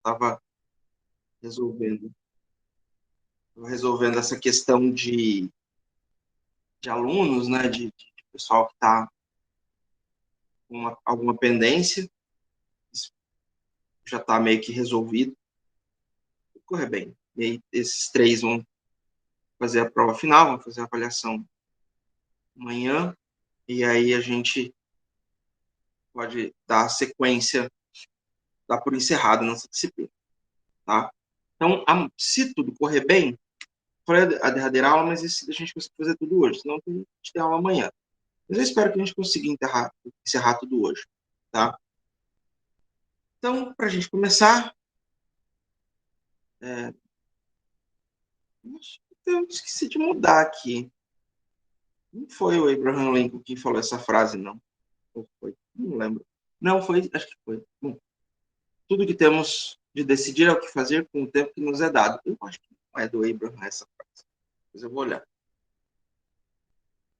estava resolvendo essa questão de alunos, né, de pessoal que está com alguma pendência, isso já está meio que resolvido, vai correr bem. E aí esses 3 vão fazer a prova final, vão fazer a avaliação amanhã, e aí a gente pode dar sequência, dar por encerrada nossa disciplina, tá? Então, se tudo correr bem, foi a derradeira aula, mas se a gente conseguir fazer tudo hoje, senão a gente tem aula amanhã. Mas eu espero que a gente consiga encerrar tudo hoje, tá? Então, para a gente começar, eu esqueci de mudar aqui. Não foi o Abraham Lincoln que falou essa frase, não. Ou foi? Não lembro. Não, foi, acho que foi. Bom, tudo que temos de decidir é o que fazer com o tempo que nos é dado. Eu acho que não é do Abraham essa frase, mas eu vou olhar.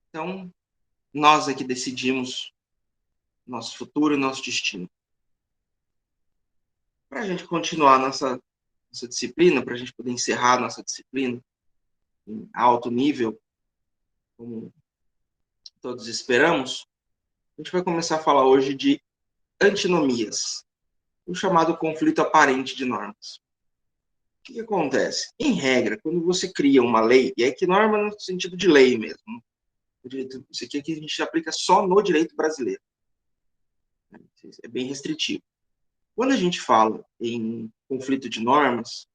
Então, nós é que decidimos nosso futuro e nosso destino. Para a gente continuar nossa disciplina, para a gente poder encerrar nossa disciplina em alto nível, como todos esperamos, a gente vai começar a falar hoje de antinomias, o chamado conflito aparente de normas. O que acontece? Em regra, quando você cria uma lei, e é que norma no sentido de lei mesmo, isso aqui é que a gente aplica só no direito brasileiro, é bem restritivo. Quando a gente fala em conflito de normas,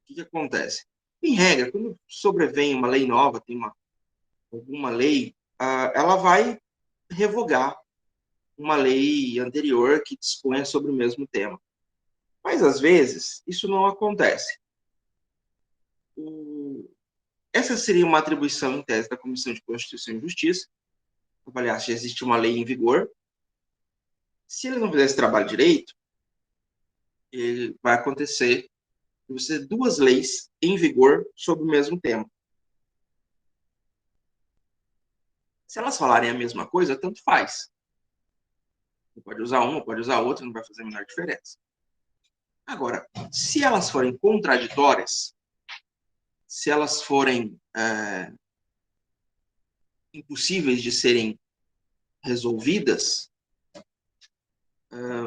o que acontece? Em regra, quando sobrevém uma lei nova, tem alguma lei, ela vai revogar uma lei anterior que disponha sobre o mesmo tema. Mas, às vezes, isso não acontece. Essa seria uma atribuição em tese da Comissão de Constituição e Justiça, avaliar se existe uma lei em vigor. Se ele não fizer esse trabalho direito, ele vai acontecer você ter 2 leis em vigor sobre o mesmo tema. Se elas falarem a mesma coisa, tanto faz. Você pode usar uma, pode usar outra, não vai fazer a menor diferença. Agora, se elas forem contraditórias, se elas forem impossíveis de serem resolvidas,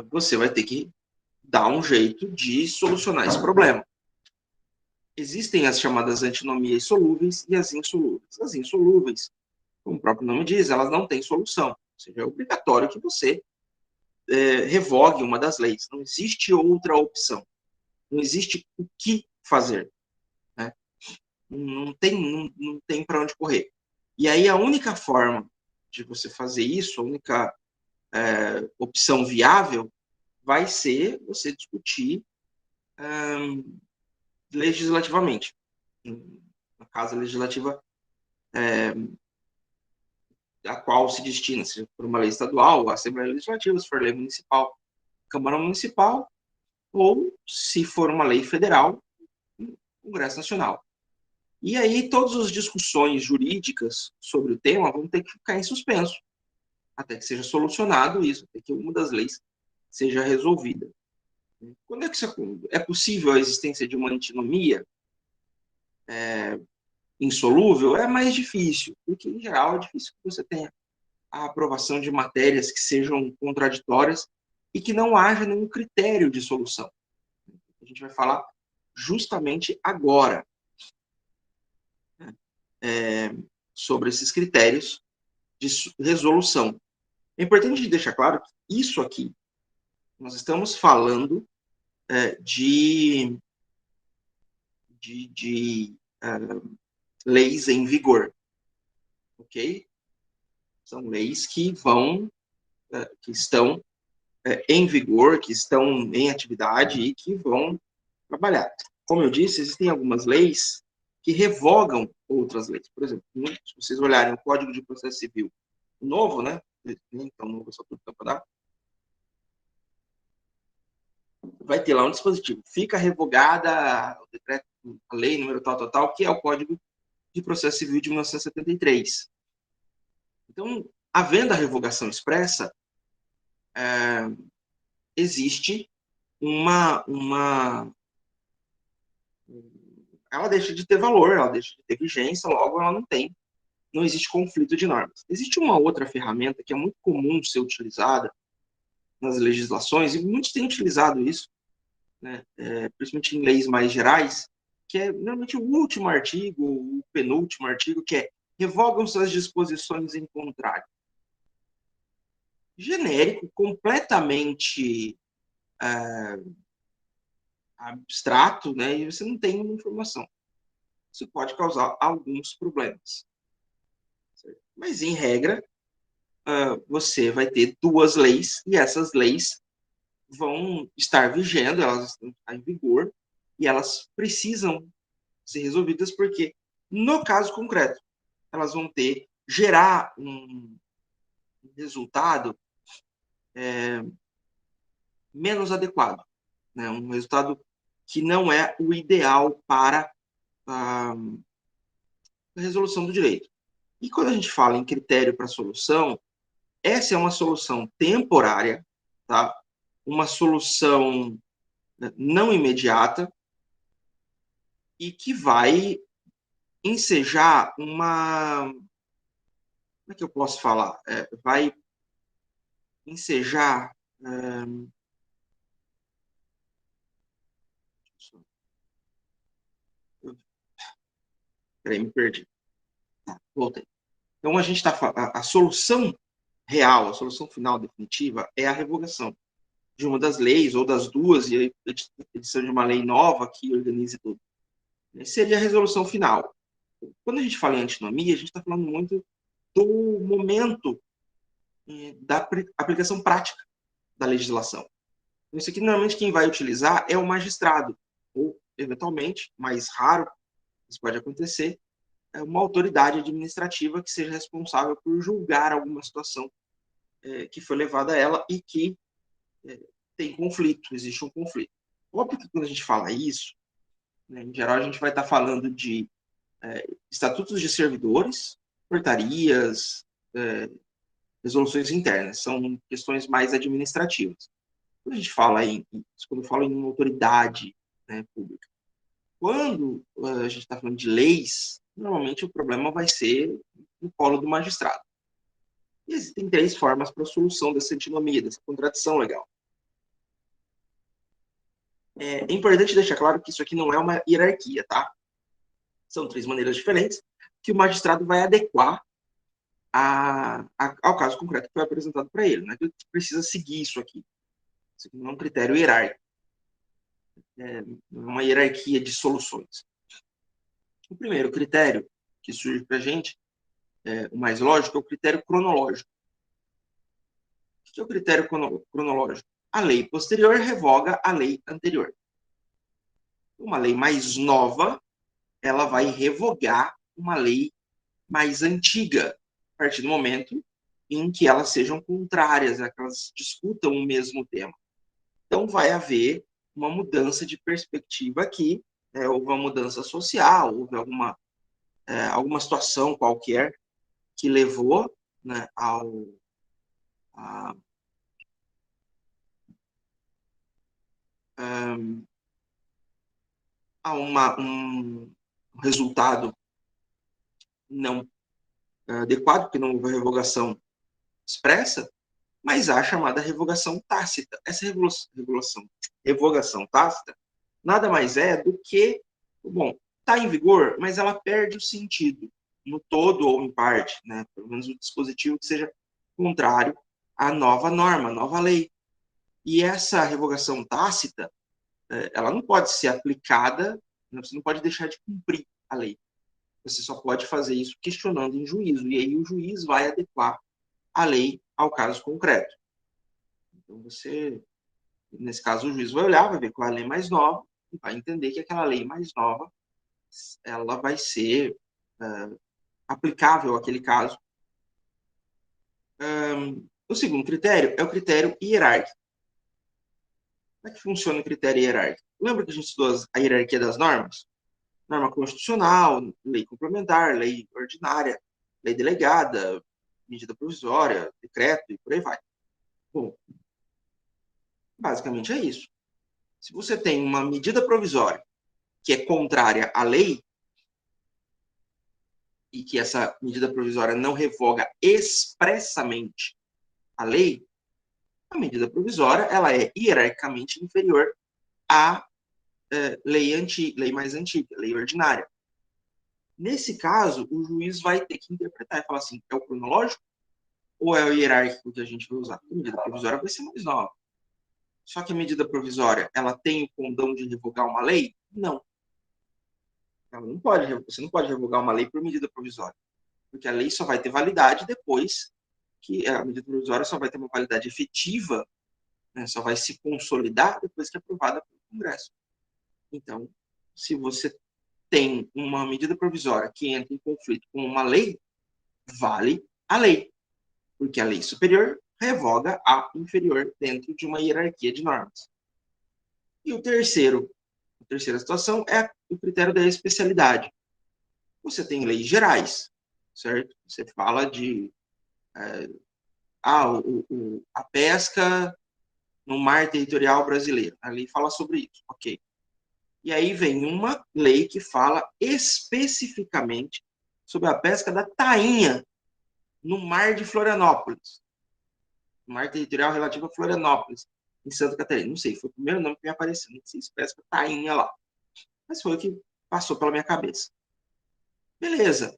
você vai ter que dar um jeito de solucionar esse problema. Existem as chamadas antinomias solúveis e as insolúveis. As insolúveis, como o próprio nome diz, elas não têm solução. Ou seja, é obrigatório que você revogue uma das leis. Não existe outra opção. Não existe o que fazer. Né? Não tem para onde correr. E aí a única forma de você fazer isso, a única opção viável, vai ser você discutir legislativamente. Na casa legislativa a qual se destina, seja por uma lei estadual, a Assembleia Legislativa, se for lei municipal, Câmara Municipal, ou, se for uma lei federal, Congresso Nacional. E aí todas as discussões jurídicas sobre o tema vão ter que ficar em suspenso, até que seja solucionado isso, até que uma das leis seja resolvida. Quando é que é possível a existência de uma antinomia insolúvel? É mais difícil, porque, em geral, é difícil que você tenha a aprovação de matérias que sejam contraditórias e que não haja nenhum critério de solução. A gente vai falar justamente agora sobre esses critérios de resolução. É importante deixar claro que isso aqui, nós estamos falando de leis em vigor, ok? São leis que estão em vigor, que estão em atividade e que vão trabalhar. Como eu disse, existem algumas leis que revogam outras leis. Por exemplo, se vocês olharem o Código de Processo Civil novo, né? Então, novo, só tudo para vai ter lá um dispositivo. Fica revogada o decreto, a lei número tal, que é o Código de Processo Civil de 1973. Então, havendo a revogação expressa, existe, ela deixa de ter valor, ela deixa de ter vigência, logo ela não existe conflito de normas. Existe uma outra ferramenta que é muito comum ser utilizada nas legislações, e muitos têm utilizado isso, né, principalmente em leis mais gerais, que é normalmente o último artigo, o penúltimo artigo, que é revogam-se as disposições em contrário. Genérico, completamente abstrato, né, e você não tem uma informação. Isso pode causar alguns problemas. Certo? Mas, em regra, você vai ter duas leis, e essas leis vão estar vigendo, elas estão em vigor, e elas precisam ser resolvidas porque, no caso concreto, elas vão gerar um resultado menos adequado, né? Um resultado que não é o ideal para a resolução do direito. E quando a gente fala em critério para solução, essa é uma solução temporária, tá? Uma solução não imediata e que vai ensejar uma... Como é que eu posso falar? Vai ensejar... Peraí, me perdi. Voltei. Então, a gente está a solução real, a solução final definitiva é a revogação de uma das leis, ou das duas, e a edição de uma lei nova que organize tudo. Seria a resolução final. Quando a gente fala em antinomia, a gente está falando muito do momento da aplicação prática da legislação. Isso aqui, normalmente, quem vai utilizar é o magistrado, ou, eventualmente, mais raro, isso pode acontecer, é uma autoridade administrativa que seja responsável por julgar alguma situação que foi levada a ela e que tem conflito, existe um conflito. Óbvio que quando a gente fala isso, né, em geral a gente vai estar falando de estatutos de servidores, portarias, resoluções internas, são questões mais administrativas. Quando a gente fala quando eu falo em autoridade, né, pública, quando a gente está falando de leis, normalmente o problema vai ser no colo do magistrado. E existem 3 formas para a solução dessa antinomia, dessa contradição legal. É importante deixar claro que isso aqui não é uma hierarquia, tá? São 3 maneiras diferentes que o magistrado vai adequar ao caso concreto que foi apresentado para ele. Não é que ele precisa seguir isso aqui. Isso aqui não é um critério hierárquico. Não é uma hierarquia de soluções. O primeiro critério que surge para a gente, o mais lógico, é o critério cronológico. O que é o critério cronológico? A lei posterior revoga a lei anterior. Uma lei mais nova, ela vai revogar uma lei mais antiga, a partir do momento em que elas sejam contrárias, que elas discutam o mesmo tema. Então, vai haver uma mudança de perspectiva aqui, houve uma mudança social, houve alguma situação qualquer que levou, né, a um resultado não adequado, porque não houve revogação expressa, mas há a chamada revogação tácita. Essa revogação tácita nada mais é do que, bom, está em vigor, mas ela perde o sentido, no todo ou em parte, né? Pelo menos o dispositivo que seja contrário à nova norma, à nova lei. E essa revogação tácita, ela não pode ser aplicada, você não pode deixar de cumprir a lei. Você só pode fazer isso questionando em juízo, e aí o juiz vai adequar a lei ao caso concreto. Então, nesse caso, o juiz vai olhar, vai ver qual é a lei mais nova, e vai entender que aquela lei mais nova, ela vai ser aplicável àquele caso. O segundo critério é o critério hierárquico. Como é que funciona o critério hierárquico? Lembra que a gente estudou a hierarquia das normas? Norma constitucional, lei complementar, lei ordinária, lei delegada, medida provisória, decreto e por aí vai. Bom, basicamente é isso. Se você tem uma medida provisória que é contrária à lei, e que essa medida provisória não revoga expressamente a lei, a medida provisória ela é hierarquicamente inferior à lei mais antiga, lei ordinária. Nesse caso, o juiz vai ter que interpretar e falar assim, é o cronológico ou é o hierárquico que a gente vai usar? A medida provisória vai ser mais nova. Só que a medida provisória, ela tem o condão de revogar uma lei? Não. Ela não pode, você não pode revogar uma lei por medida provisória, porque a lei só vai ter validade depois que a medida provisória só vai ter uma validade efetiva, né, só vai se consolidar depois que é aprovada pelo Congresso. Então, se você tem uma medida provisória que entra em conflito com uma lei, vale a lei, porque a lei superior revoga a inferior dentro de uma hierarquia de normas. E a terceira situação é o critério da especialidade. Você tem leis gerais, certo? Você fala de a pesca no mar territorial brasileiro. A lei fala sobre isso, ok. E aí vem uma lei que fala especificamente sobre a pesca da tainha no mar de Florianópolis. No mar territorial relativo a Florianópolis, em Santa Catarina. Não sei, foi o primeiro nome que me apareceu. Não sei se pesca tainha lá. Mas foi o que passou pela minha cabeça. Beleza.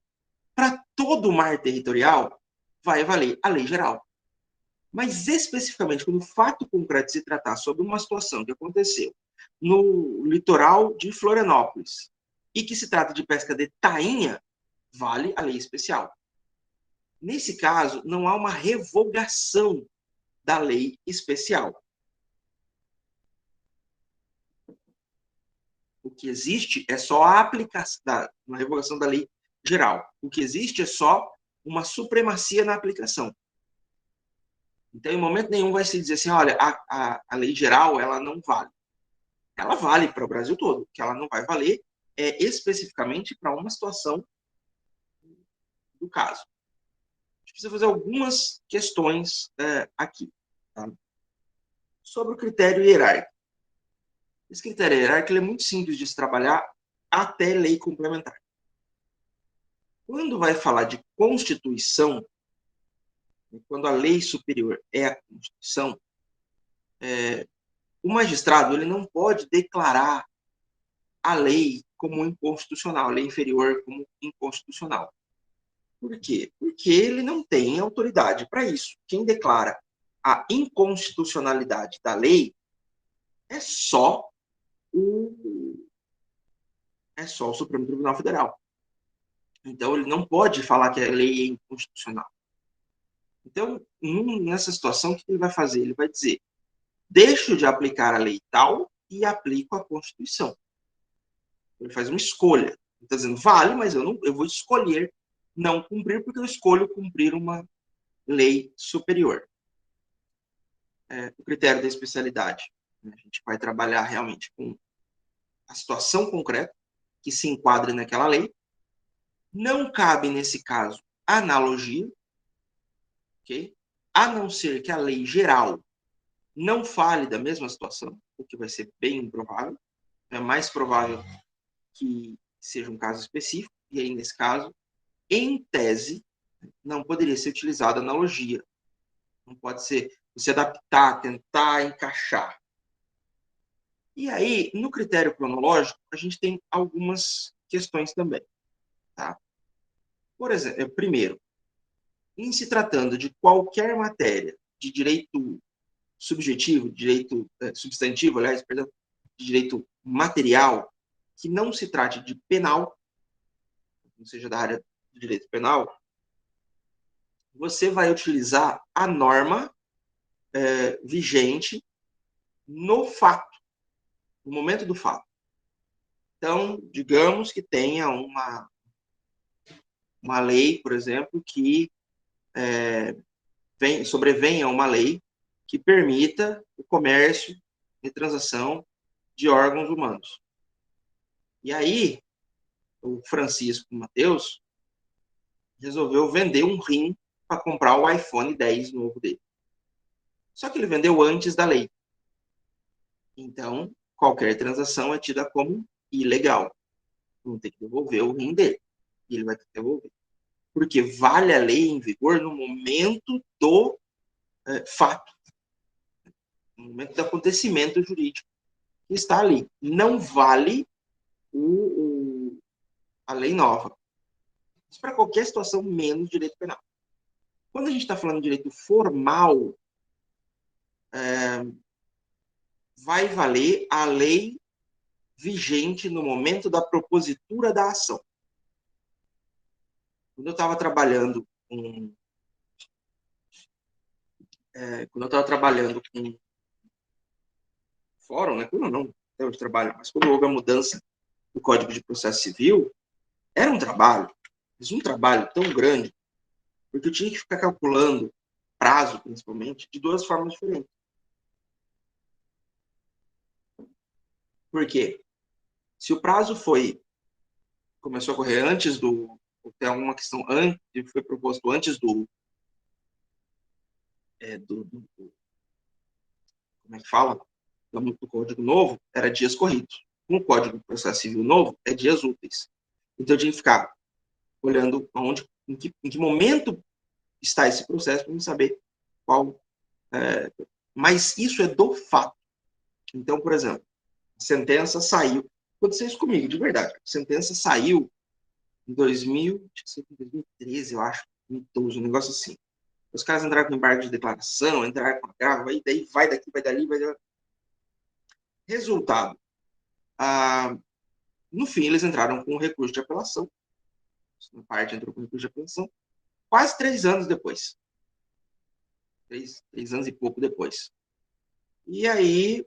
Para todo o mar territorial, vai valer a lei geral. Mas, especificamente, quando o fato concreto se tratar sobre uma situação que aconteceu no litoral de Florianópolis e que se trata de pesca de tainha, vale a lei especial. Nesse caso, não há uma revogação da lei especial. O que existe é só a aplicação, uma revogação da lei geral. O que existe é só uma supremacia na aplicação. Então, em momento nenhum vai se dizer assim, olha, a lei geral, ela não vale. Ela vale para o Brasil todo. O que ela não vai valer é especificamente para uma situação do caso. A gente precisa fazer algumas questões aqui. Tá? Sobre o critério hierárquico. Esse critério hierárquico é muito simples de se trabalhar até lei complementar. Quando vai falar de Constituição, quando a lei superior é a Constituição, o magistrado ele não pode declarar a lei como inconstitucional, a lei inferior como inconstitucional. Por quê? Porque ele não tem autoridade para isso. Quem declara a inconstitucionalidade da lei é só o Supremo Tribunal Federal. Então, ele não pode falar que a lei é inconstitucional. Então, nessa situação, o que ele vai fazer? Ele vai dizer, deixo de aplicar a lei tal e aplico a Constituição. Ele faz uma escolha. Ele está dizendo, vale, mas eu vou escolher não cumprir, porque eu escolho cumprir uma lei superior. O critério da especialidade. A gente vai trabalhar realmente com a situação concreta que se enquadre naquela lei. Não cabe, nesse caso, analogia, ok? A não ser que a lei geral não fale da mesma situação, o que vai ser bem improvável. É mais provável que seja um caso específico, e aí, nesse caso, em tese, não poderia ser utilizada analogia. Não pode ser você adaptar, tentar encaixar. E aí, no critério cronológico, a gente tem algumas questões também. Tá? Por exemplo, primeiro, em se tratando de qualquer matéria de direito subjetivo, direito substantivo, aliás, perdão, de direito material, que não se trate de penal, não seja da área de direito penal, você vai utilizar a norma vigente no fato, no momento do fato. Então, digamos que tenha uma lei, por exemplo, que sobrevenha uma lei que permita o comércio e transação de órgãos humanos. E aí, o Francisco Mateus resolveu vender um rim para comprar o iPhone 10 novo dele. Só que ele vendeu antes da lei. Então, qualquer transação é tida como ilegal. Não tem que devolver o rim dele. E ele vai ter que devolver. Porque vale a lei em vigor no momento do fato, no momento do acontecimento jurídico que está ali. Não vale a lei nova. Isso para qualquer situação, menos direito penal. Quando a gente está falando de direito formal, vai valer a lei vigente no momento da propositura da ação. Quando eu estava trabalhando com fórum, né? Quando não, até hoje trabalho, mas quando houve a mudança do Código de Processo Civil, era um trabalho, mas um trabalho tão grande, porque eu tinha que ficar calculando prazo, principalmente, de duas formas diferentes. Por quê? Se o prazo começou a correr antes do, ou tem alguma questão antes, que foi proposto antes como é que fala? Do Código Novo, era dias corridos. Com o Código de Processo Civil Novo, é dias úteis. Então, eu tinha que ficar olhando em que momento está esse processo para eu saber qual. Mas isso é do fato. Então, por exemplo, a sentença saiu. Aconteceu isso comigo, de verdade. A sentença saiu em 2013, eu acho, 2012, um negócio assim. Os caras entraram com embargo de declaração, entraram com agravo, aí daí vai daqui, vai dali, vai dali. Resultado. No fim, eles entraram com um recurso de apelação. Uma parte entrou com recurso de apelação. Quase 3 anos depois. 3 anos e pouco depois. E aí,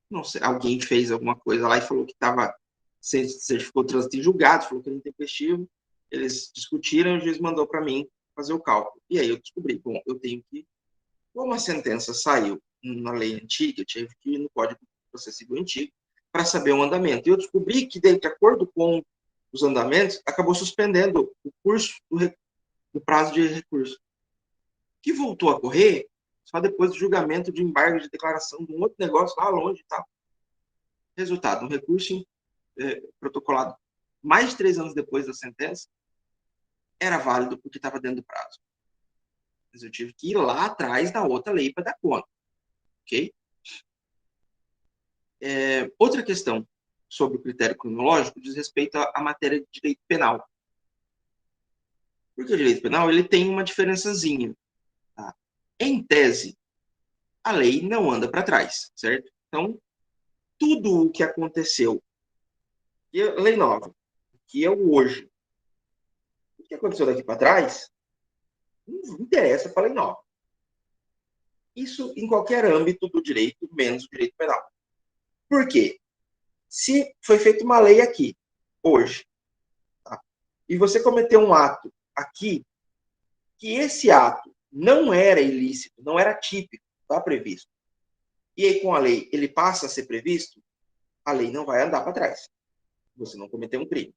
não sei, alguém fez alguma coisa lá e falou que estava certificou o trânsito em julgado, falou que era intempestivo. Eles discutiram e o juiz mandou para mim fazer o cálculo. E aí eu descobri, bom, eu tenho que, como a sentença saiu na lei antiga, eu tive que ir no Código de Processo Civil antigo para saber o andamento. E eu descobri que, de acordo com os andamentos, acabou suspendendo o curso do prazo de recurso, que voltou a correr só depois do julgamento de embargo de declaração de um outro negócio lá longe e tal. Resultado, um recurso protocolado mais de 3 anos depois da sentença era válido porque estava dentro do prazo. Mas eu tive que ir lá atrás da outra lei para dar conta. Ok? Outra questão sobre o critério cronológico diz respeito à matéria de direito penal. Porque o direito penal ele tem uma diferençazinha. Tá? Em tese, a lei não anda para trás, certo? Então, tudo o que aconteceu, e a lei nova, que é o hoje, o que aconteceu daqui para trás, não interessa para a lei nova. Isso em qualquer âmbito do direito, menos o direito penal. Por quê? Se foi feita uma lei aqui, hoje, tá? E você cometeu um ato aqui, que esse ato não era ilícito, não era típico, está previsto. E aí, com a lei, ele passa a ser previsto, a lei não vai andar para trás. Você não cometeu um crime.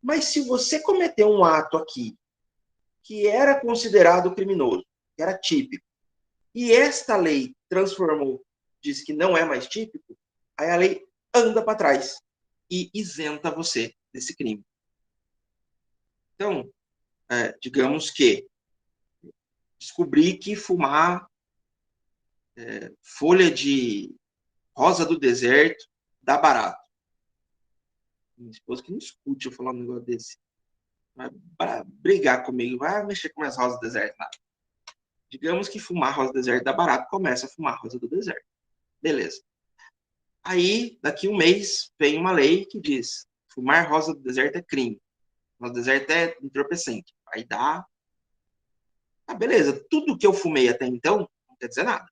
Mas se você cometeu um ato aqui, que era considerado criminoso, que era típico, e esta lei transformou, diz que não é mais típico, aí a lei anda para trás e isenta você desse crime. Então, digamos que descobri que fumar folha de rosa do deserto dá barato. Minha esposa que não escute eu falar um negócio desse. Vai brigar comigo, vai mexer com minhas rosas do deserto. Nada. Digamos que fumar rosa do deserto dá barato, começa a fumar rosa do deserto. Beleza. Aí, daqui um mês, vem uma lei que diz fumar rosa do deserto é crime. Rosa do deserto é entorpecente. Aí dá. Beleza. Tudo que eu fumei até então não quer dizer nada.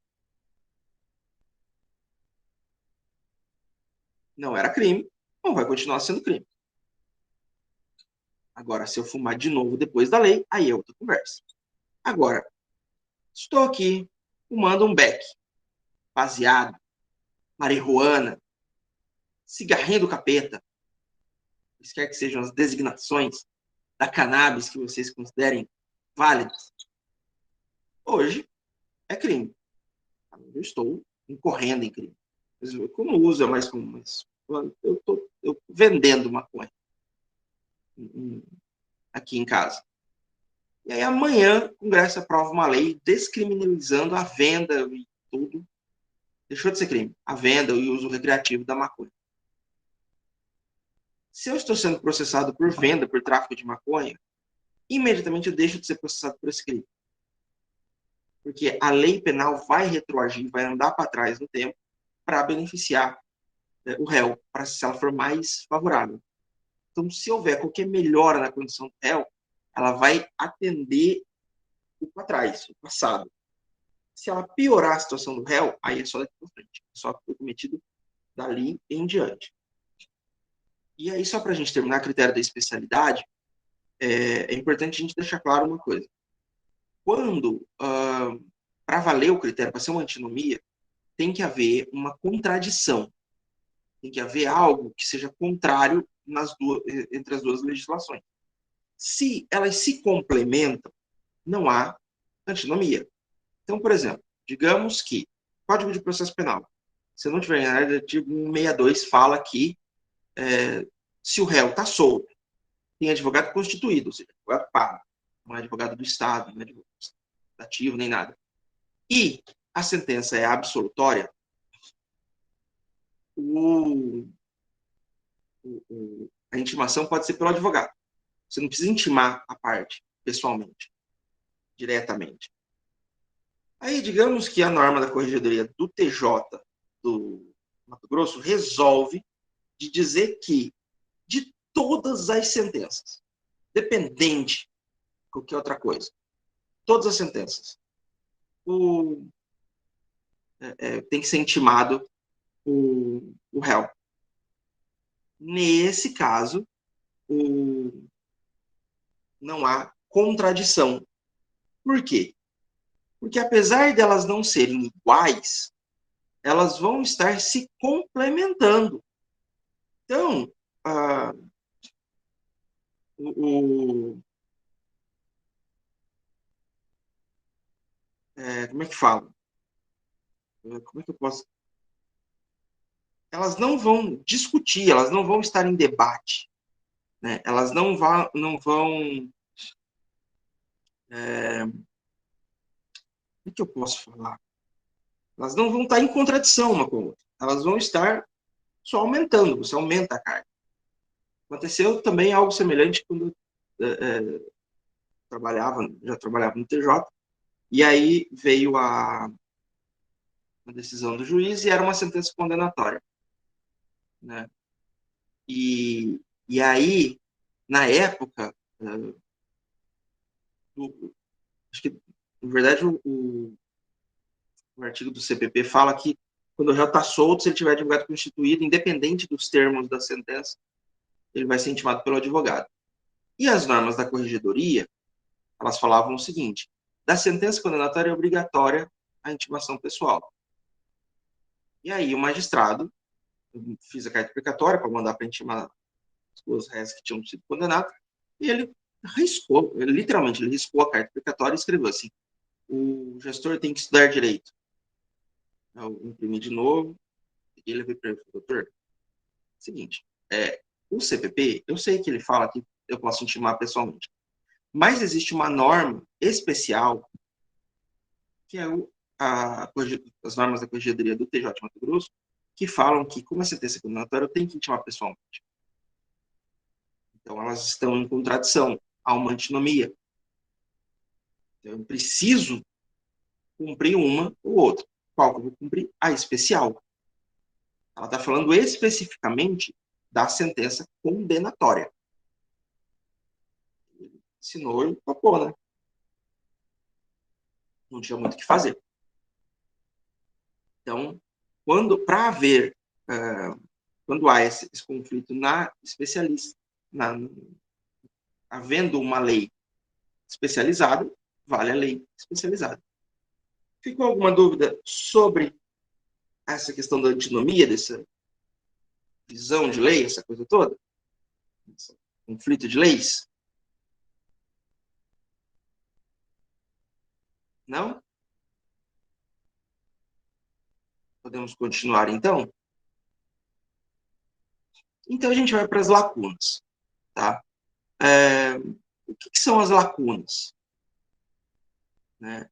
Não era crime, não vai continuar sendo crime. Agora, se eu fumar de novo depois da lei, aí é outra conversa. Agora, estou aqui fumando um beck, baseado, marihuana, cigarrinho do capeta, quer que sejam as designações da cannabis que vocês considerem válidas. Hoje é crime. Eu estou incorrendo em crime. como uso é mais comum, mas eu estou vendendo maconha aqui em casa. E aí amanhã o Congresso aprova uma lei descriminalizando a venda e tudo. Deixou de ser crime. A venda e o uso recreativo da maconha. Se eu estou sendo processado por venda, por tráfico de maconha, imediatamente eu deixo de ser processado por esse crime. Porque a lei penal vai retroagir, vai andar para trás no tempo para beneficiar o réu, para se ela for mais favorável. Então, se houver qualquer melhora na condição do réu, ela vai atender o para trás, o passado. Se ela piorar a situação do réu, aí é só daqui para frente. É só foi cometido dali em diante. E aí, só para a gente terminar, a critério da especialidade, é importante a gente deixar claro uma coisa. Quando, para valer o critério, para ser uma antinomia, tem que haver uma contradição. Tem que haver algo que seja contrário entre as duas legislações. Se elas se complementam, não há antinomia. Então, por exemplo, digamos que Código de Processo Penal, se eu não tiver enganado, o artigo 162 fala que se o réu está solto, tem advogado constituído, ou seja, advogado pago, não é advogado do Estado, não é advogado ativo, nem nada. E a sentença é absolutória, a intimação pode ser pelo advogado. Você não precisa intimar a parte pessoalmente, diretamente. Aí, digamos que a norma da Corregedoria do TJ do Mato Grosso resolve de dizer que de todas as sentenças, dependente de qualquer outra coisa, todas as sentenças, tem que ser intimado o réu. Nesse caso, não há contradição. Por quê? Porque apesar delas não serem iguais, elas vão estar se complementando. Então, como é que fala? Como é que eu posso... Elas não vão discutir, elas não vão estar em debate. Né? Elas não vão... como é que eu posso falar? Elas não vão estar em contradição uma com a outra. Elas vão estar só aumentando, você aumenta a carga. Aconteceu também algo semelhante quando já trabalhava no TJ, e aí veio a decisão do juiz e era uma sentença condenatória. Né? E aí, na época, acho que, na verdade, o artigo do CPP fala que quando o réu está solto, se ele tiver advogado constituído, independente dos termos da sentença, ele vai ser intimado pelo advogado. E as normas da corregedoria, elas falavam o seguinte: da sentença condenatória é obrigatória a intimação pessoal. E aí o magistrado, fiz a carta precatória para mandar para intimar as duas réis que tinham sido condenadas, e ele literalmente, ele riscou a carta precatória e escreveu assim: o gestor tem que estudar direito. Eu imprimi de novo, e ele veio para ele, doutor, seguinte, o CPP, eu sei que ele fala que eu posso intimar pessoalmente, mas existe uma norma especial, que é as normas da Corregedoria do TJ de Mato Grosso, que falam que, como a sentença condenatória, eu tenho que intimar pessoalmente. Então, elas estão em contradição, há uma antinomia. Então, eu preciso cumprir uma ou outra. Qual que eu vou cumprir? A especial. Ela está falando especificamente da sentença condenatória. Ele ensinou e topou, né? Não tinha muito o que fazer. Então, para haver, quando há esse conflito na especialista, havendo uma lei especializada, vale a lei especializada. Ficou alguma dúvida sobre essa questão da antinomia, dessa visão de lei, essa coisa toda? Esse conflito de leis? Não? Podemos continuar, então? Então, a gente vai para as lacunas, tá? O que são as lacunas? Né?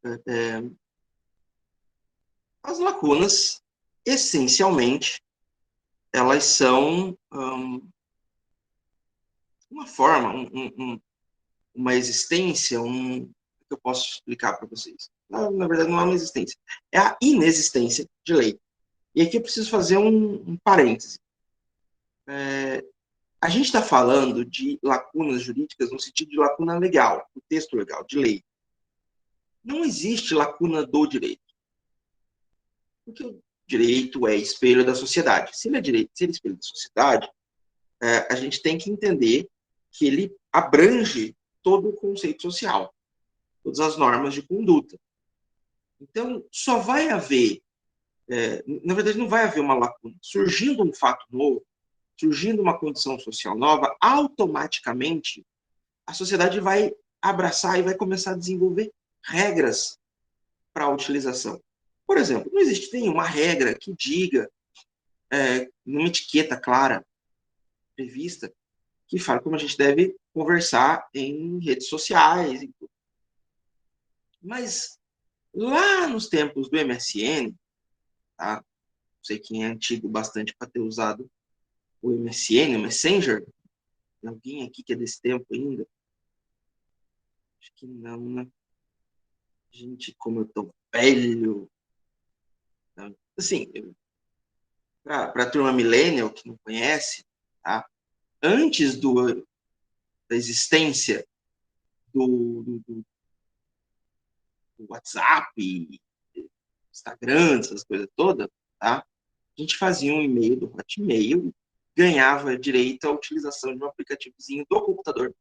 As lacunas, essencialmente, elas são uma forma, uma existência, que eu posso explicar para vocês. Na verdade, não é uma existência, é a inexistência de lei. E aqui eu preciso fazer um parêntese. A gente está falando de lacunas jurídicas no sentido de lacuna legal, do texto legal, de lei. Não existe lacuna do direito. Porque o direito é espelho da sociedade. Se ele é direito, se ele é espelho da sociedade, a gente tem que entender que ele abrange todo o conceito social, todas as normas de conduta. Então, só vai haver, na verdade, não vai haver uma lacuna. Surgindo um fato novo, surgindo uma condição social nova, automaticamente a sociedade vai abraçar e vai começar a desenvolver regras para a utilização. Por exemplo, não existe nenhuma regra que diga, numa etiqueta clara, prevista, que fale como a gente deve conversar em redes sociais. Mas lá nos tempos do MSN, tá? Não sei quem é antigo bastante para ter usado o MSN, o Messenger. Tem alguém aqui que é desse tempo ainda? Acho que não, né? Gente, como eu tô velho. Assim, para a turma millennial que não conhece, tá? Antes da existência do WhatsApp, Instagram, essas coisas todas, tá? A gente fazia um e-mail do Hotmail e ganhava direito à utilização de um aplicativozinho do computador,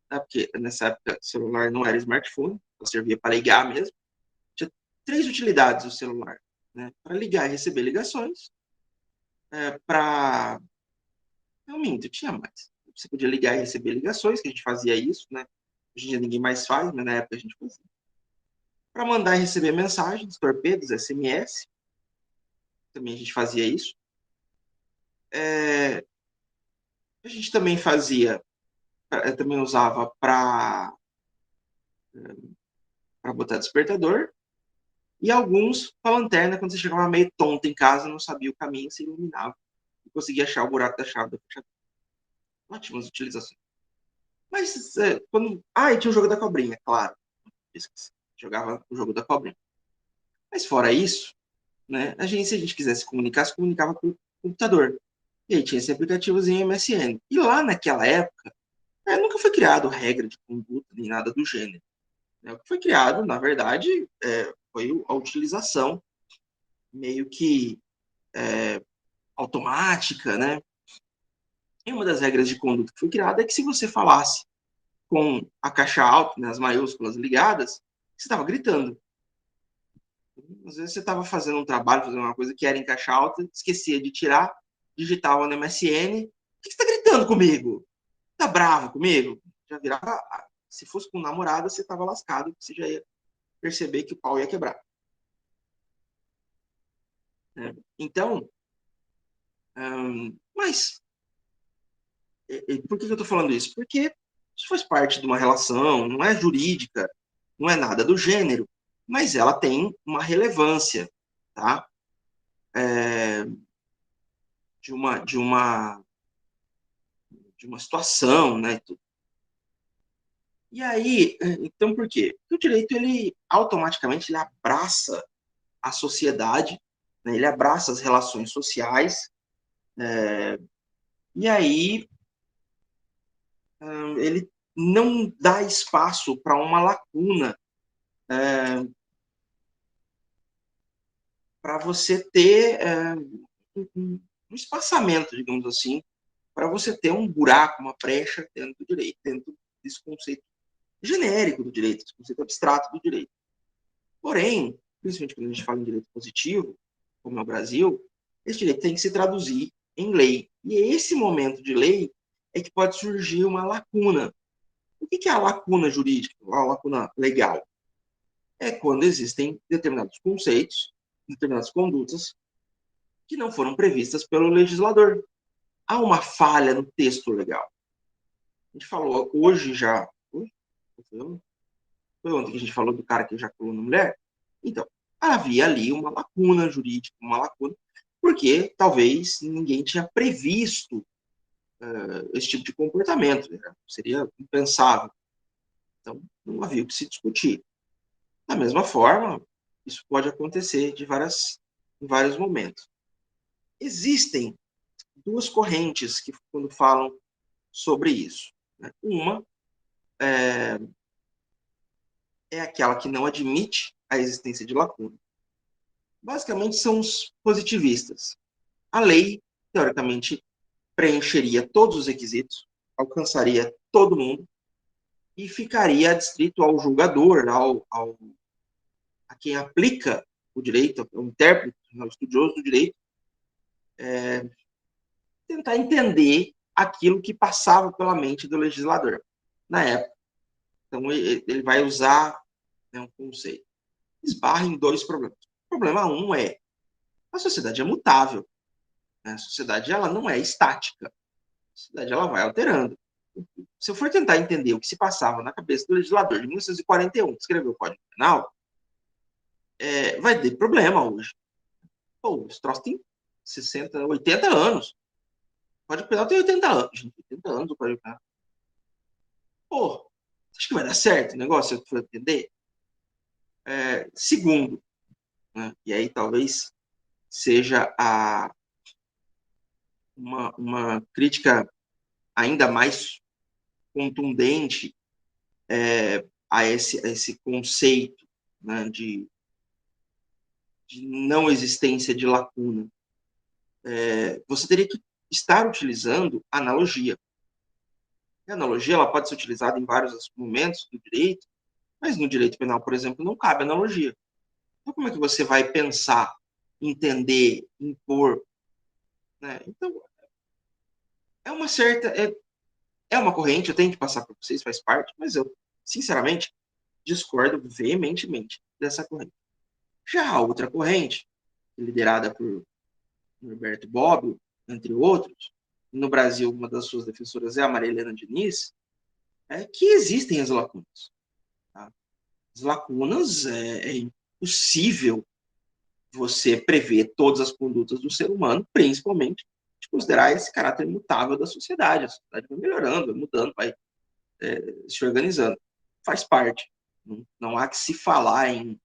tá? Porque nessa época o celular não era smartphone, só servia para ligar mesmo. Tinha 3 utilidades o celular, né? Para ligar e receber ligações, para... Não minto, tinha mais. Você podia ligar e receber ligações, que a gente fazia isso, né? Hoje em dia ninguém mais faz, mas na época a gente fazia. Para mandar e receber mensagens, torpedos, SMS, também a gente fazia isso. A gente também fazia, também usava para botar despertador, e alguns para lanterna, quando você chegava meio tonto em casa, não sabia o caminho, se iluminava e conseguia achar o buraco da chave da fechadura. Ótimas utilizações. Mas quando. Ah, e tinha o jogo da cobrinha, claro. Esqueci. Jogava o jogo da cobrinha. Mas fora isso, né, se a gente quisesse comunicar, se comunicava por computador. E aí tinha esse aplicativozinho MSN. E lá naquela época, nunca foi criado regra de conduta nem nada do gênero. Né? O que foi criado, na verdade, foi a utilização meio que automática, né? E uma das regras de conduta que foi criada é que se você falasse com a caixa alta, né, as maiúsculas ligadas, você estava gritando. Às vezes você estava fazendo um trabalho, fazendo uma coisa que era em caixa alta, esquecia de tirar, digitava no MSN. Por que você está gritando comigo? Tá bravo comigo? Já virava. Se fosse com namorada, você estava lascado, você já ia perceber que o pau ia quebrar. Então, mas por que eu estou falando isso? Porque isso faz parte de uma relação, não é jurídica, não é nada do gênero, mas ela tem uma relevância, tá? De uma situação, né? E aí, então por quê? Porque o direito, ele automaticamente ele abraça a sociedade, né? Ele abraça as relações sociais, e aí ele não dá espaço para uma lacuna, para você ter um espaçamento, digamos assim, para você ter um buraco, uma brecha dentro do direito, dentro desse conceito genérico do direito, esse conceito abstrato do direito. Porém, principalmente quando a gente fala em direito positivo, como é o Brasil, esse direito tem que se traduzir em lei. E esse momento de lei é que pode surgir uma lacuna. O que é a lacuna jurídica, a lacuna legal? É quando existem determinados conceitos, determinadas condutas que não foram previstas pelo legislador. Há uma falha no texto legal. A gente falou hoje já, foi ontem que a gente falou do cara que ejaculou na mulher. Então, havia ali uma lacuna jurídica, uma lacuna, porque talvez ninguém tinha previsto esse tipo de comportamento. Né? Seria impensável. Então, não havia o que se discutir. Da mesma forma, isso pode acontecer em vários momentos. Existem duas correntes que, quando falam sobre isso. Né? Uma é aquela que não admite a existência de lacuna. Basicamente, são os positivistas. A lei, teoricamente, preencheria todos os requisitos, alcançaria todo mundo e ficaria adstrito ao julgador, a quem aplica o direito, ao intérprete, ao estudioso do direito, tentar entender aquilo que passava pela mente do legislador na época. Então, ele vai usar, né, um conceito. Esbarra em dois problemas. O problema um é a sociedade é mutável. Né? A sociedade ela não é estática. A sociedade ela vai alterando. Se eu for tentar entender o que se passava na cabeça do legislador de 1941, que escreveu o Código Penal, vai ter problema hoje. Pô, esse troço tem 60, 80 anos. O Código Penal tem 80 anos, gente. 80 anos o Código Penal. Pô, acho que vai dar certo o negócio, se eu for entender? Segundo, né, e aí talvez seja uma crítica ainda mais contundente a esse conceito, né, de não existência de lacuna. Você teria que estar utilizando analogia. A analogia ela pode ser utilizada em vários momentos do direito, mas no direito penal, por exemplo, não cabe analogia. Então, como é que você vai pensar, entender, impor? Né? Então, é uma corrente, eu tenho que passar para vocês, faz parte, mas eu, sinceramente, discordo veementemente dessa corrente. Já a outra corrente, liderada por Norberto Bobbio, entre outros, no Brasil, uma das suas defensoras é a Maria Helena Diniz, é que existem as lacunas. Tá? As lacunas é impossível você prever todas as condutas do ser humano, principalmente de considerar esse caráter mutável da sociedade. A sociedade vai melhorando, vai mudando, vai se organizando. Faz parte. Não há que se falar em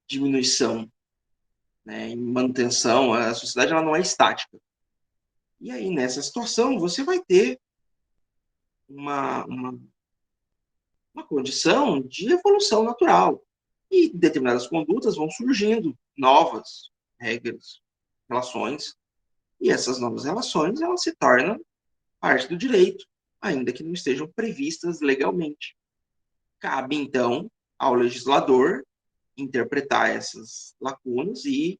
diminuição, né, em manutenção. A sociedade ela não é estática. E aí, nessa situação, você vai ter uma condição de evolução natural. E determinadas condutas vão surgindo, novas regras, relações, e essas novas relações elas se tornam parte do direito, ainda que não estejam previstas legalmente. Cabe, então, ao legislador interpretar essas lacunas e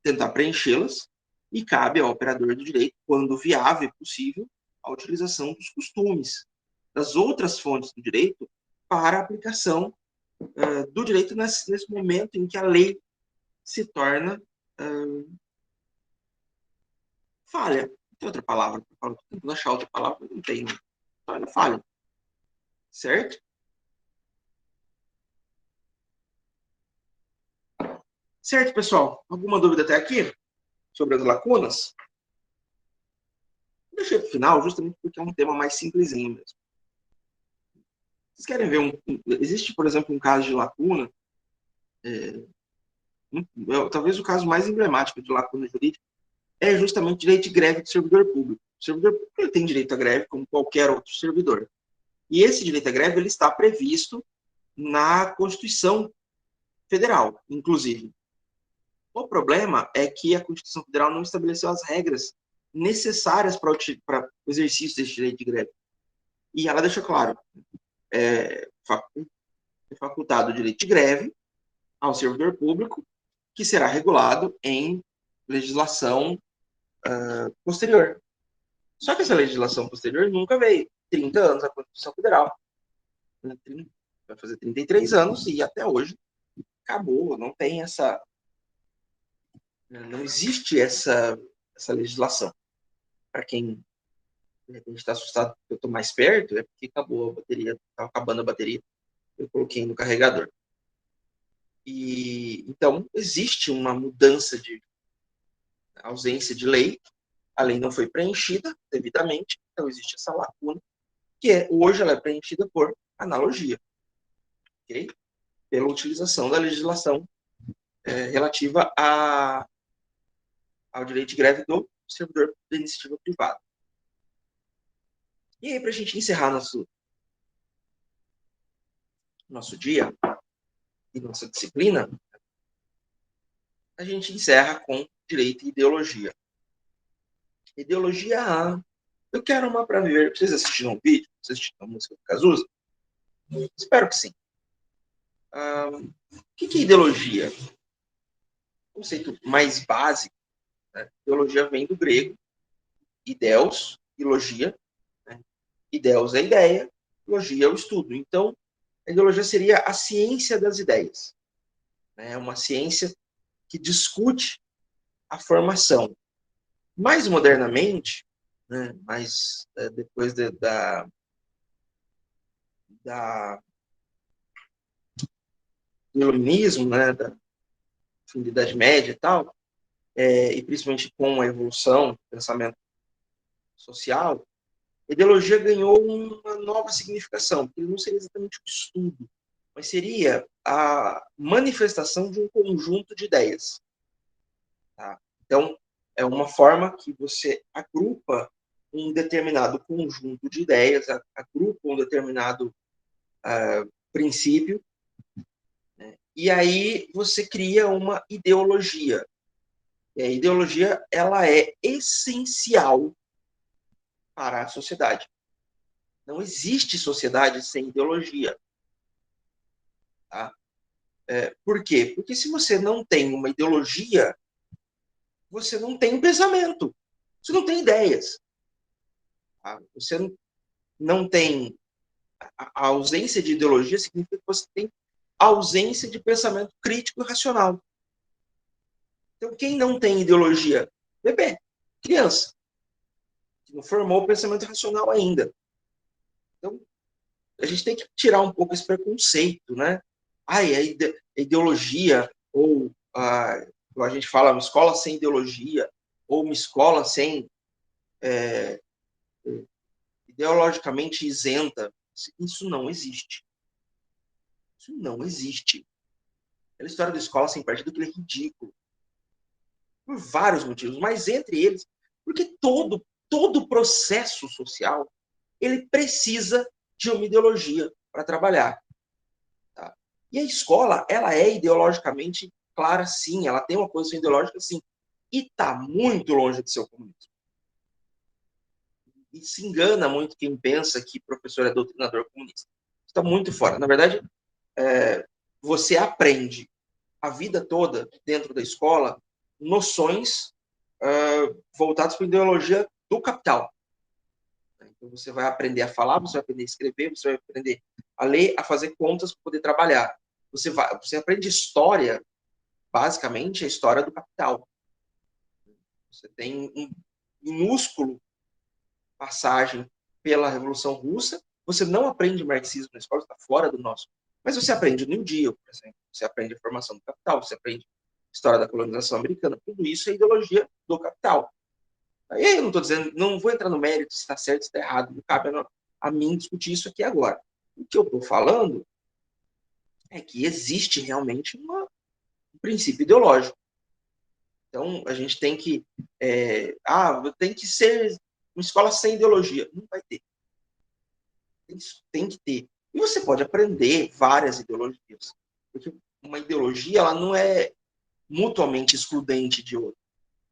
tentar preenchê-las, e cabe ao operador do direito, quando viável e possível, a utilização dos costumes, das outras fontes do direito, para a aplicação do direito nesse momento em que a lei se torna falha. Tem outra palavra? Estou tentando achar outra palavra, não tem. Torna falha. Certo? Certo, pessoal? Alguma dúvida até aqui sobre as lacunas? Deixei para o final, justamente porque é um tema mais simplesinho mesmo. Vocês querem ver existe, por exemplo, um caso de lacuna, talvez o caso mais emblemático de lacuna jurídica é justamente o direito de greve do servidor público. O servidor público ele tem direito à greve como qualquer outro servidor. E esse direito à greve ele está previsto na Constituição Federal, inclusive. O problema é que a Constituição Federal não estabeleceu as regras necessárias para o exercício desse direito de greve. E ela deixa claro, é facultado o direito de greve ao servidor público, que será regulado em legislação posterior. Só que essa legislação posterior nunca veio. 30 anos a Constituição Federal. Vai fazer 33 anos e até hoje acabou, não tem Não existe essa legislação. Para quem de repente está assustado porque eu estou mais perto, é porque acabou a bateria, estava acabando a bateria, eu coloquei no carregador. E então existe uma mudança de ausência de lei, a lei não foi preenchida devidamente, então existe essa lacuna, que hoje ela é preenchida por analogia, ok? Pela utilização da legislação relativa ao direito de greve do servidor da iniciativa privada. E aí, para a gente encerrar nosso dia e nossa disciplina, a gente encerra com direito e ideologia. Ideologia A. Eu quero uma para viver. Vocês assistiram um vídeo? Vocês assistiram a música do Cazuza? Espero que sim. O que é ideologia? O conceito mais básico, né? Ideologia vem do grego, ideos, logia. Né? Ideos é ideia, logia é o estudo. Então, a ideologia seria a ciência das ideias. É uma ciência que discute a formação. Mais modernamente, né, mas depois do iluminismo, né, da fim da Idade Média e tal, e principalmente com a evolução do pensamento social, a ideologia ganhou uma nova significação, porque não seria exatamente o estudo, mas seria a manifestação de um conjunto de ideias. Tá? Então, é uma forma que você agrupa um determinado conjunto de ideias, agrupa um determinado princípio, né? E aí você cria uma ideologia. E a ideologia ela é essencial para a sociedade. Não existe sociedade sem ideologia. Tá? Por quê? Porque se você não tem uma ideologia, você não tem um pensamento, você não tem ideias. Tá? Você não tem a ausência de ideologia significa que você tem ausência de pensamento crítico e racional. Então, quem não tem ideologia? Bebê, criança, que não formou o pensamento racional ainda. Então, a gente tem que tirar um pouco esse preconceito, né? A ideologia, ou a gente fala, uma escola sem ideologia, ou uma escola sem ideologicamente isenta. Isso não existe. Isso não existe. A história da escola sem partido que é ridículo. Por vários motivos, mas entre eles, porque todo processo social ele precisa de uma ideologia para trabalhar. Tá? E a escola, ela é ideologicamente clara, sim, ela tem uma posição ideológica, sim, e está muito longe de ser o comunismo. E se engana muito quem pensa que professor é doutrinador comunista. Está muito fora. Na verdade, você aprende a vida toda dentro da escola noções voltadas para a ideologia do capital. Então, você vai aprender a falar, você vai aprender a escrever, você vai aprender a ler, a fazer contas para poder trabalhar. Você aprende história, basicamente, a história do capital. Você tem um minúsculo passagem pela Revolução Russa, você não aprende marxismo na escola, está fora do nosso. Mas você aprende o New Deal, por exemplo. Você aprende a formação do capital, você aprende história da colonização americana. Tudo isso é ideologia do capital. Aí eu não estou dizendo, não vou entrar no mérito se está certo, se está errado, não cabe a mim discutir isso aqui agora. O que eu estou falando é que existe realmente um princípio ideológico. Então, a gente tem que... tem que ser uma escola sem ideologia. Não vai ter. Tem que ter. E você pode aprender várias ideologias. Porque uma ideologia ela não é mutuamente excludente de outra.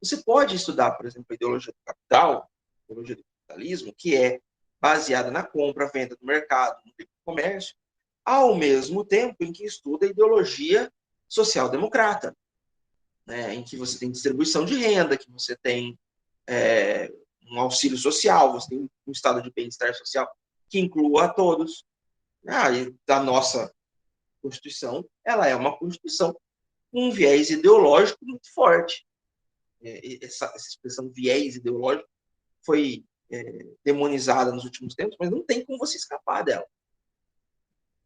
Você pode estudar, por exemplo, a ideologia do capital, a ideologia do capitalismo, que é baseada na compra, venda do mercado, no comércio, ao mesmo tempo em que estuda a ideologia social-democrata, né, em que você tem distribuição de renda, que você tem um auxílio social, você tem um estado de bem-estar social que inclua a todos. E a nossa Constituição, ela é uma Constituição com um viés ideológico muito forte. essa expressão viés ideológico foi demonizada nos últimos tempos, mas não tem como você escapar dela.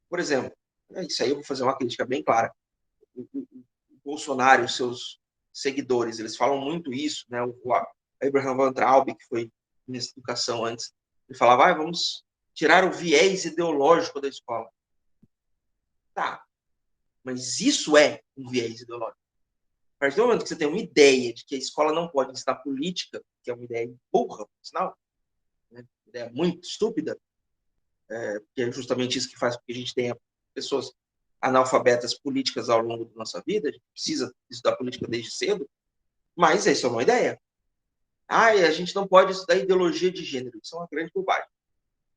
Por exemplo, isso aí eu vou fazer uma crítica bem clara. O Bolsonaro e os seus seguidores, eles falam muito isso, né? O Abraham Van Traub, que foi nessa educação antes, ele falava, vamos tirar o viés ideológico da escola. Tá, mas isso é um viés ideológico. A partir do momento que você tem uma ideia de que a escola não pode ensinar política, que é uma ideia burra, por sinal, né? Uma ideia muito estúpida, que é justamente isso que faz com que a gente tenha pessoas analfabetas políticas ao longo da nossa vida, a gente precisa estudar política desde cedo, mas isso é uma ideia. A gente não pode estudar ideologia de gênero, isso é uma grande bobagem.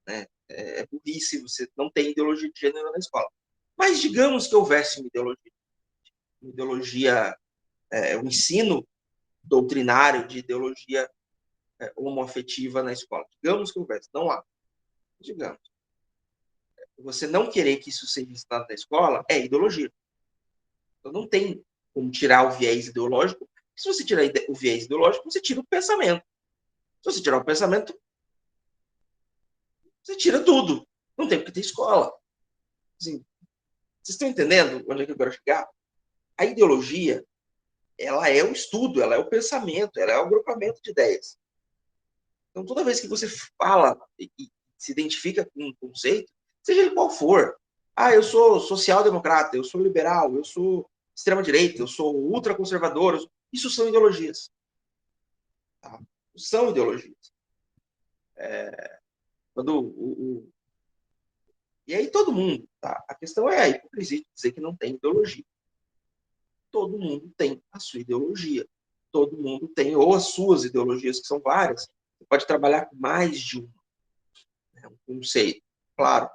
Né? É burrice, você não tem ideologia de gênero na escola. Mas digamos que houvesse uma ideologia, um ensino doutrinário de ideologia homoafetiva na escola. Digamos que houvesse, não há. Digamos. Você não querer que isso seja ensinado na escola é ideologia. Então não tem como tirar o viés ideológico. Se você tirar o viés ideológico, você tira o pensamento. Se você tirar o pensamento, você tira tudo. Não tem porque ter escola. Assim, vocês estão entendendo onde é que eu quero chegar? A ideologia, ela é o estudo, ela é o pensamento, ela é o agrupamento de ideias. Então, toda vez que você fala e se identifica com um conceito, seja ele qual for, eu sou social-democrata, eu sou liberal, eu sou extrema-direita, eu sou ultraconservador, isso são ideologias. Tá? São ideologias. E aí todo mundo, tá? A questão é a hipocrisia de dizer que não tem ideologia. Todo mundo tem a sua ideologia. Todo mundo tem, ou as suas ideologias, que são várias. Você pode trabalhar com mais de uma. Né? Um conceito. Claro,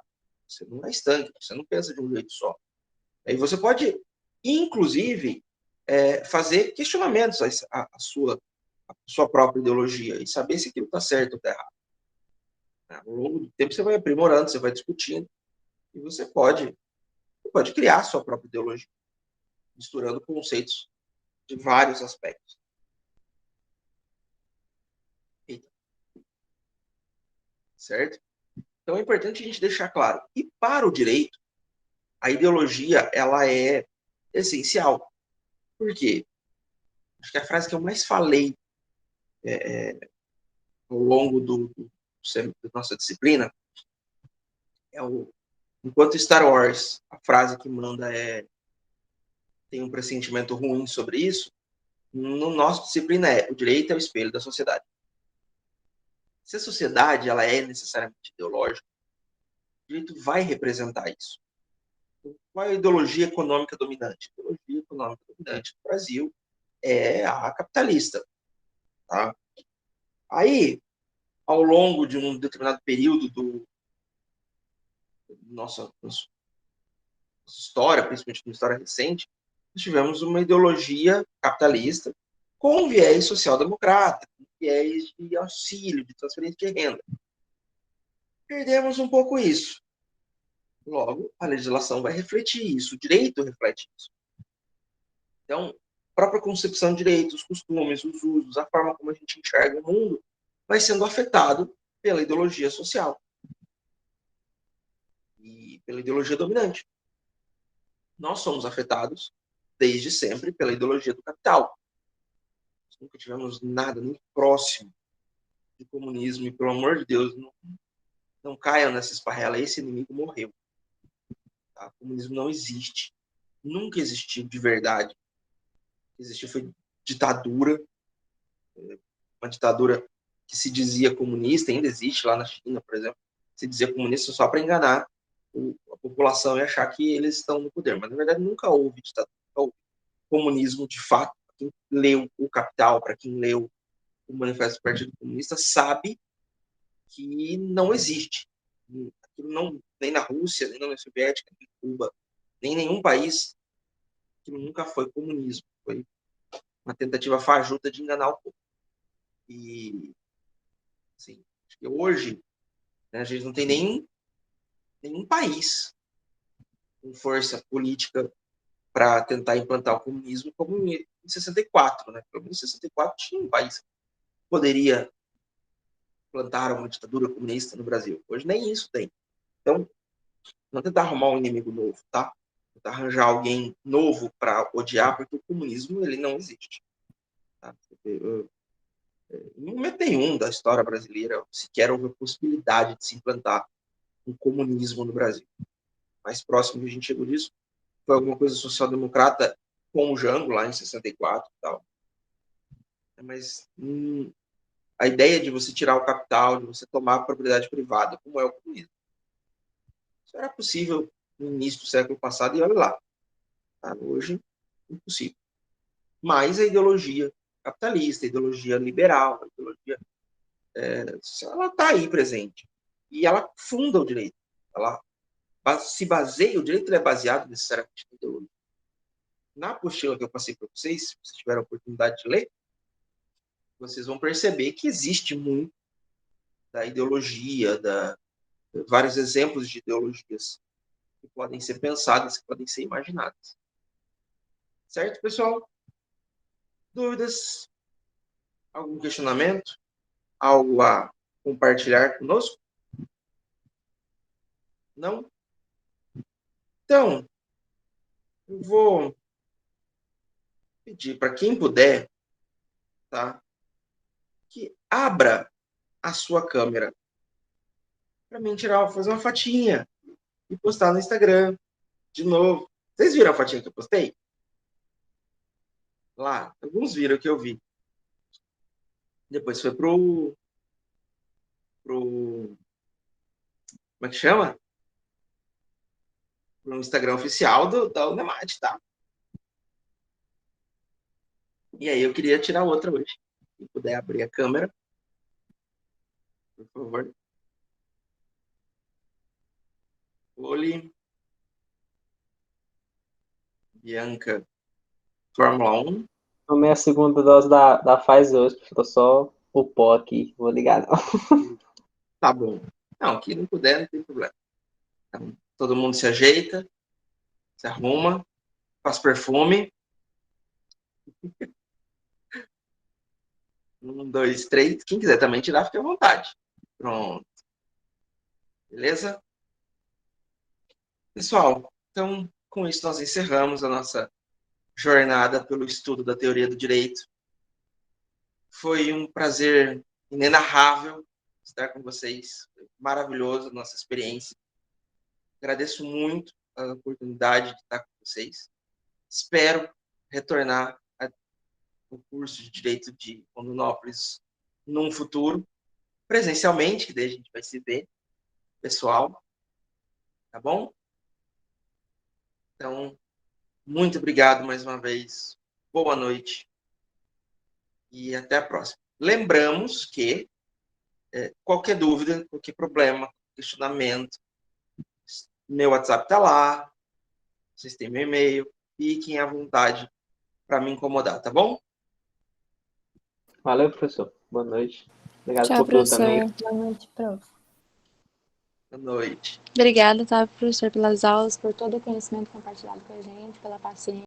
você não é estanque, você não pensa de um jeito só. Aí você pode, inclusive, fazer questionamentos à sua própria ideologia e saber se aquilo está certo ou está errado. Ao longo do tempo você vai aprimorando, você vai discutindo e você pode criar a sua própria ideologia, misturando conceitos de vários aspectos. Eita. Certo? Então é importante a gente deixar claro. E para o direito, a ideologia ela é essencial. Por quê? Acho que a frase que eu mais falei ao longo da nossa disciplina é enquanto Star Wars, a frase que manda tem um pressentimento ruim sobre isso, no nosso disciplina o direito é o espelho da sociedade. Se a sociedade ela é necessariamente ideológica, o direito vai representar isso. Qual é a ideologia econômica dominante? A ideologia econômica dominante no Brasil é a capitalista. Tá? Aí, ao longo de um determinado período nossa história, principalmente na história recente, nós tivemos uma ideologia capitalista com viés social-democrata, com viés de auxílio, de transferência de renda. Perdemos um pouco isso. Logo, a legislação vai refletir isso, o direito reflete isso. Então, a própria concepção de direitos, os costumes, os usos, a forma como a gente enxerga o mundo, vai sendo afetado pela ideologia social e pela ideologia dominante. Nós somos afetados, desde sempre, pela ideologia do capital. Nós nunca tivemos nada nem próximo de comunismo, e pelo amor de Deus, não caiam nessa esparrela, esse inimigo morreu. Tá? O comunismo não existe. Nunca existiu de verdade. O que existiu foi ditadura, uma ditadura que se dizia comunista, ainda existe lá na China, por exemplo, se dizia comunista só para enganar a população e achar que eles estão no poder. Mas, na verdade, nunca houve ditadura, nunca houve comunismo de fato. Para quem leu o Capital, para quem leu o Manifesto do Partido Comunista, sabe que não existe. Aquilo não, nem na Rússia, nem na União Soviética, nem em Cuba, nem em nenhum país, que nunca foi comunismo. Foi uma tentativa fajuta de enganar o povo. E, assim, acho que hoje, né, a gente não tem nenhum país com força política para tentar implantar o comunismo como em 64, né? Pelo menos em 64 tinha um país que poderia plantar uma ditadura comunista no Brasil. Hoje nem isso tem. Então, não tentar arrumar um inimigo novo, tá? Tentar arranjar alguém novo para odiar, porque o comunismo ele não existe. Tá? Em momento nenhum da história brasileira sequer houve a possibilidade de se implantar um comunismo no Brasil. Mais próximo que a gente chegou disso foi alguma coisa social-democrata com o Jango, lá em 64 e tal. Mas a ideia de você tirar o capital, de você tomar a propriedade privada, como é o comunismo, isso era possível no início do século passado e olha lá. Tá? Hoje, impossível. Mas a ideologia capitalista, a ideologia liberal, a ideologia, ela está aí presente. E ela funda o direito. Ela se baseia, o direito é baseado necessariamente na ideologia. Na apostila que eu passei para vocês, se vocês tiverem a oportunidade de ler, vocês vão perceber que existe muito da ideologia, vários exemplos de ideologias que podem ser pensadas, que podem ser imaginadas. Certo, pessoal? Dúvidas? Algum questionamento? Algo a compartilhar conosco? Não? Então, eu vou pedir para quem puder, tá? Que abra a sua câmera para mim fazer uma fotinha e postar no Instagram de novo. Vocês viram a fotinha que eu postei? Lá, alguns viram que eu vi. Depois foi pro como é que chama? Pro Instagram oficial da Unemate, tá? E aí eu queria tirar outra hoje. Se puder abrir a câmera, por favor. Oli, Bianca, Fórmula 1. Tomei a segunda dose da Pfizer hoje, ficou só o pó aqui. Vou ligar, não. Tá bom. Não, que não puder, não tem problema. Então, todo mundo se ajeita, se arruma, faz perfume. 1, 2, 3. Quem quiser também tirar, fique à vontade. Pronto. Beleza? Pessoal, então, com isso nós encerramos a nossa jornada pelo estudo da teoria do direito. Foi um prazer inenarrável estar com vocês. Foi maravilhoso a nossa experiência. Agradeço muito a oportunidade de estar com vocês. Espero retornar ao curso de Direito de Rondonópolis num futuro, presencialmente, que daí a gente vai se ver, pessoal. Tá bom? Então, muito obrigado mais uma vez. Boa noite. E até a próxima. Lembramos que qualquer dúvida, qualquer problema, questionamento, meu WhatsApp está lá, vocês têm meu e-mail, fiquem à vontade para me incomodar, tá bom? Valeu, professor. Boa noite. Obrigado Tchau, por tudo professor. também. Boa noite, prof. Boa noite. Obrigada, tá, professor, pelas aulas, por todo o conhecimento compartilhado com a gente, pela paciência.